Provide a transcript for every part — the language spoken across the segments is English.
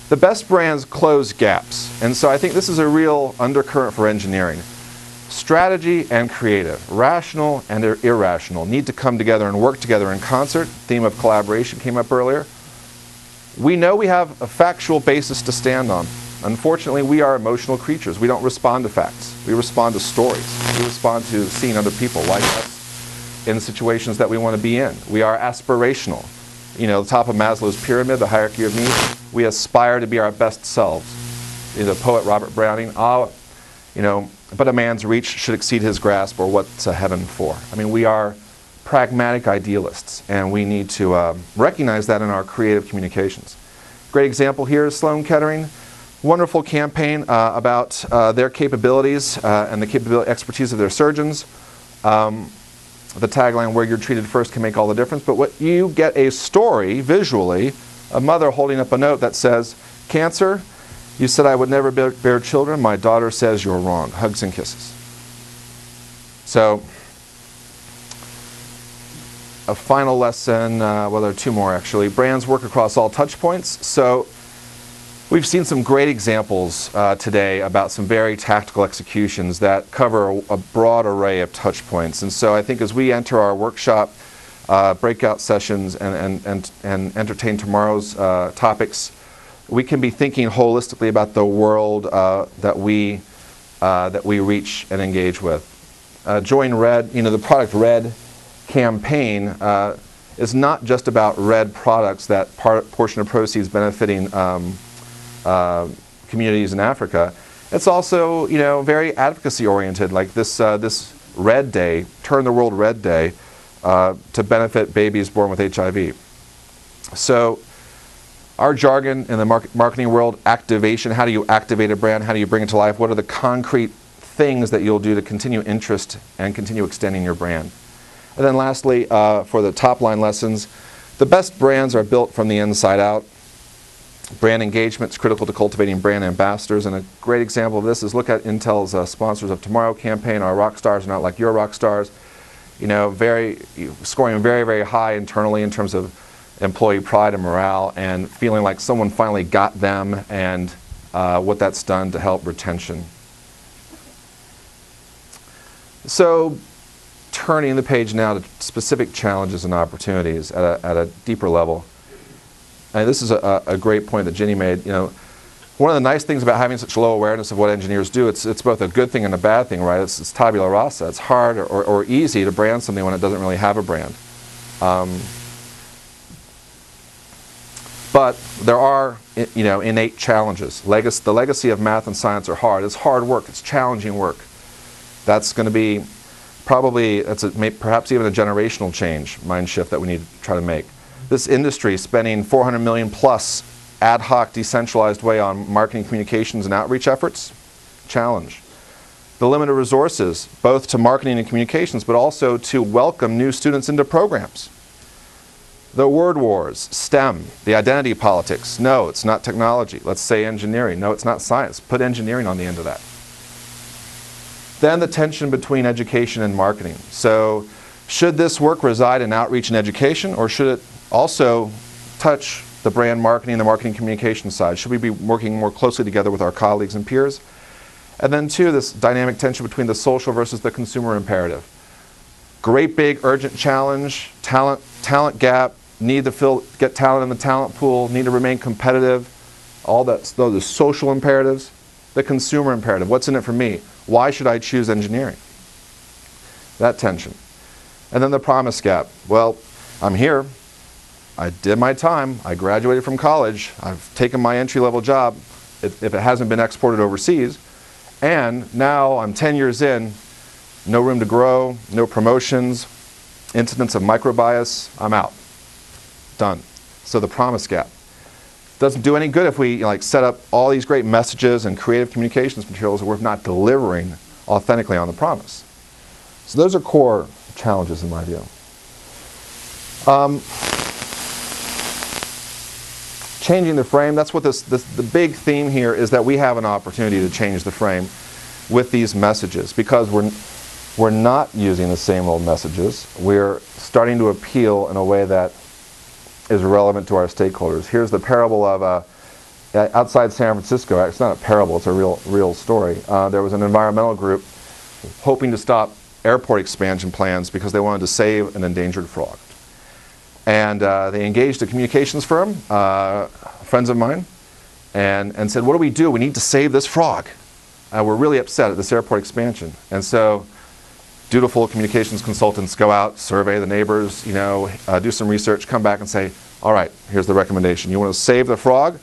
The best brands close gaps. And so I think this is a real undercurrent for engineering. Strategy and creative, rational and irrational, need to come together and work together in concert. Theme of collaboration came up earlier. We know we have a factual basis to stand on. Unfortunately, we are emotional creatures. We don't respond to facts. We respond to stories. We respond to seeing other people like us in situations that we want to be in. We are aspirational. You know, the top of Maslow's pyramid, the hierarchy of needs, we aspire to be our best selves. You know, the poet Robert Browning, you know, but a man's reach should exceed his grasp, or what's a heaven for? I mean, we are pragmatic idealists, and we need to recognize that in our creative communications. Great example here is Sloan Kettering. Wonderful campaign about their capabilities and the expertise of their surgeons. The tagline, "Where you're treated first can make all the difference." But what you get a story visually, a mother holding up a note that says, "Cancer, you said I would never bear children. My daughter says you're wrong. Hugs and kisses." So, a final lesson, well, there are two more actually. Brands work across all touch points. So, we've seen some great examples today about some very tactical executions that cover a broad array of touch points. And so I think as we enter our workshop breakout sessions and entertain tomorrow's topics, we can be thinking holistically about the world that we reach and engage with. Join Red, you know, the Product Red campaign is not just about red products, that portion of proceeds benefiting communities in Africa. It's also, you know, very advocacy oriented, like this Red Day, Turn the World Red Day, to benefit babies born with HIV. So our jargon in the marketing world, activation, how do you activate a brand? How do you bring it to life? What are the concrete things that you'll do to continue interest and continue extending your brand? And then lastly, for the top line lessons, the best brands are built from the inside out. Brand engagement is critical to cultivating brand ambassadors, and a great example of this is look at Intel's Sponsors of Tomorrow campaign. Our rock stars are not like your rock stars. You know, scoring very, very high internally in terms of employee pride and morale, and feeling like someone finally got them, and what that's done to help retention. So, turning the page now to specific challenges and opportunities at a deeper level. And this is a great point that Ginny made. You know, one of the nice things about having such low awareness of what engineers do, it's both a good thing and a bad thing, right? It's tabula rasa. It's hard or easy to brand something when it doesn't really have a brand. But there are, you know, innate challenges. The legacy of math and science are hard. It's hard work. It's challenging work. That's going to be probably, perhaps even a generational change, mind shift that we need to try to make. This industry spending $400 million plus ad hoc, decentralized way on marketing, communications, and outreach efforts, challenge. The limited resources, both to marketing and communications, but also to welcome new students into programs. The word wars, STEM, the identity politics. No, it's not technology. Let's say engineering. No, it's not science. Put engineering on the end of that. Then the tension between education and marketing. So, should this work reside in outreach and education, or should it also touch the brand marketing, the marketing communication side? Should we be working more closely together with our colleagues and peers? And then two, this dynamic tension between the social versus the consumer imperative. Great big urgent challenge, talent gap, need to get talent in the talent pool, need to remain competitive, all that, those are social imperatives. The consumer imperative, what's in it for me? Why should I choose engineering? That tension. And then the promise gap. Well, I'm here. I did my time. I graduated from college. I've taken my entry-level job, if it hasn't been exported overseas. And now I'm 10 years in, no room to grow, no promotions, incidents of microbias, I'm out. Done. So the promise gap. Doesn't do any good if we set up all these great messages and creative communications materials and we're not delivering authentically on the promise. So those are core challenges in my view. Changing the frame, that's what the big theme here is, that we have an opportunity to change the frame with these messages, because we're not using the same old messages. We're starting to appeal in a way that is relevant to our stakeholders. Here's the parable of outside San Francisco, it's not a parable, it's a real story. There was an environmental group hoping to stop airport expansion plans because they wanted to save an endangered frog. And they engaged a communications firm, friends of mine, and said, what do we do? We need to save this frog. We're really upset at this airport expansion. And so dutiful communications consultants go out, survey the neighbors, do some research, come back and say, all right, here's the recommendation. You want to save the frog?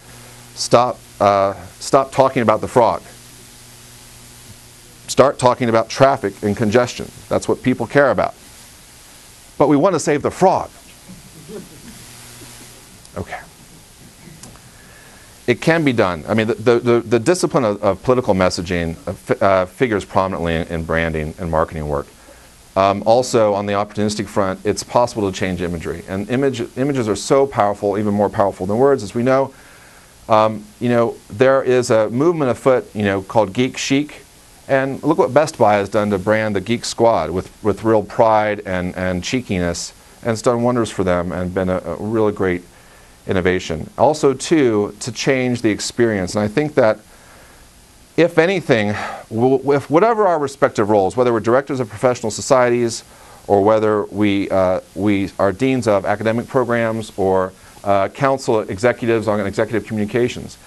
Stop talking about the frog. Start talking about traffic and congestion. That's what people care about. But we want to save the frog. Okay. It can be done. I mean, the discipline of political messaging figures prominently in branding and marketing work. Also, on the opportunistic front, it's possible to change imagery. And images are so powerful, even more powerful than words, as we know. There is a movement afoot, called Geek Chic. And look what Best Buy has done to brand the Geek Squad with real pride and cheekiness. And it's done wonders for them and been a really great innovation. Also, too, to change the experience. And I think that, if anything, if whatever our respective roles, whether we're directors of professional societies or whether we are deans of academic programs or council executives on executive communications,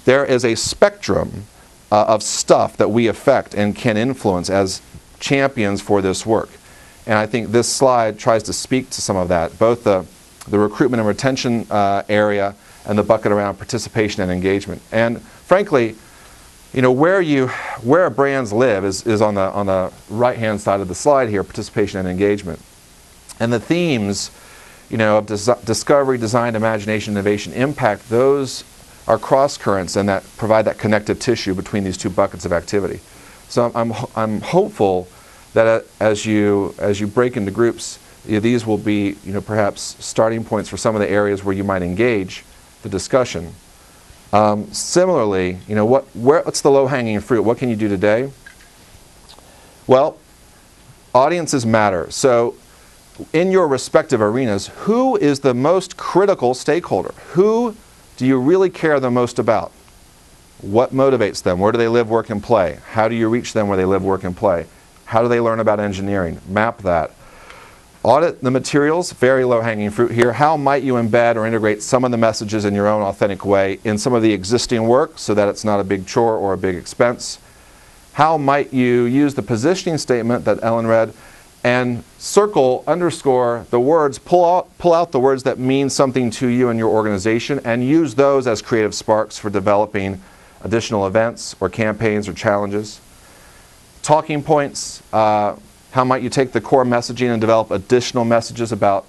there is a spectrum of stuff that we affect and can influence as champions for this work. And I think this slide tries to speak to some of that, both the recruitment and retention area and the bucket around participation and engagement. And frankly, where brands live is on the right-hand side of the slide here, participation and engagement. And the themes, of discovery, design, imagination, innovation, impact, those are cross-currents and that provide that connective tissue between these two buckets of activity. So I'm hopeful that as you break into groups, these will be perhaps starting points for some of the areas where you might engage the discussion. Similarly, what's the low-hanging fruit? What can you do today? Well, audiences matter. So in your respective arenas, who is the most critical stakeholder? Who do you really care the most about? What motivates them? Where do they live, work, and play? How do you reach them where they live, work, and play? How do they learn about engineering? Map that. Audit the materials, very low-hanging fruit here. How might you embed or integrate some of the messages in your own authentic way in some of the existing work so that it's not a big chore or a big expense? How might you use the positioning statement that Ellen read and circle, underscore the words, pull out the words that mean something to you and your organization and use those as creative sparks for developing additional events or campaigns or challenges? Talking points. How might you take the core messaging and develop additional messages about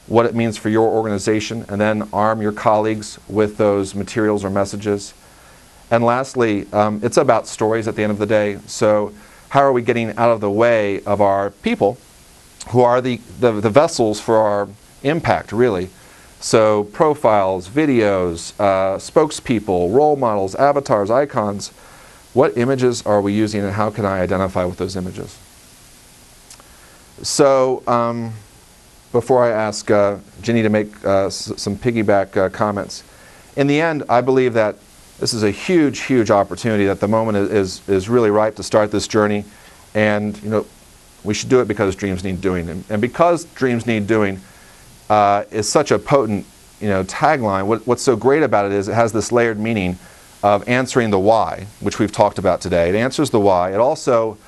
what it means for your organization and then arm your colleagues with those materials or messages? And lastly, it's about stories at the end of the day. So how are we getting out of the way of our people who are the vessels for our impact, really? So profiles, videos, spokespeople, role models, avatars, icons. What images are we using and how can I identify with those images? So before I ask Ginny to make some piggyback comments, in the end, I believe that this is a huge, huge opportunity, that the moment is really ripe to start this journey. And we should do it because dreams need doing. And because dreams need doing is such a potent tagline, what's so great about it is it has this layered meaning of answering the why, which we've talked about today. It answers the why. It also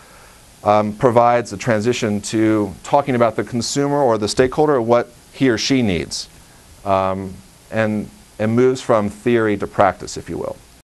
provides a transition to talking about the consumer or the stakeholder, what he or she needs, and moves from theory to practice, if you will.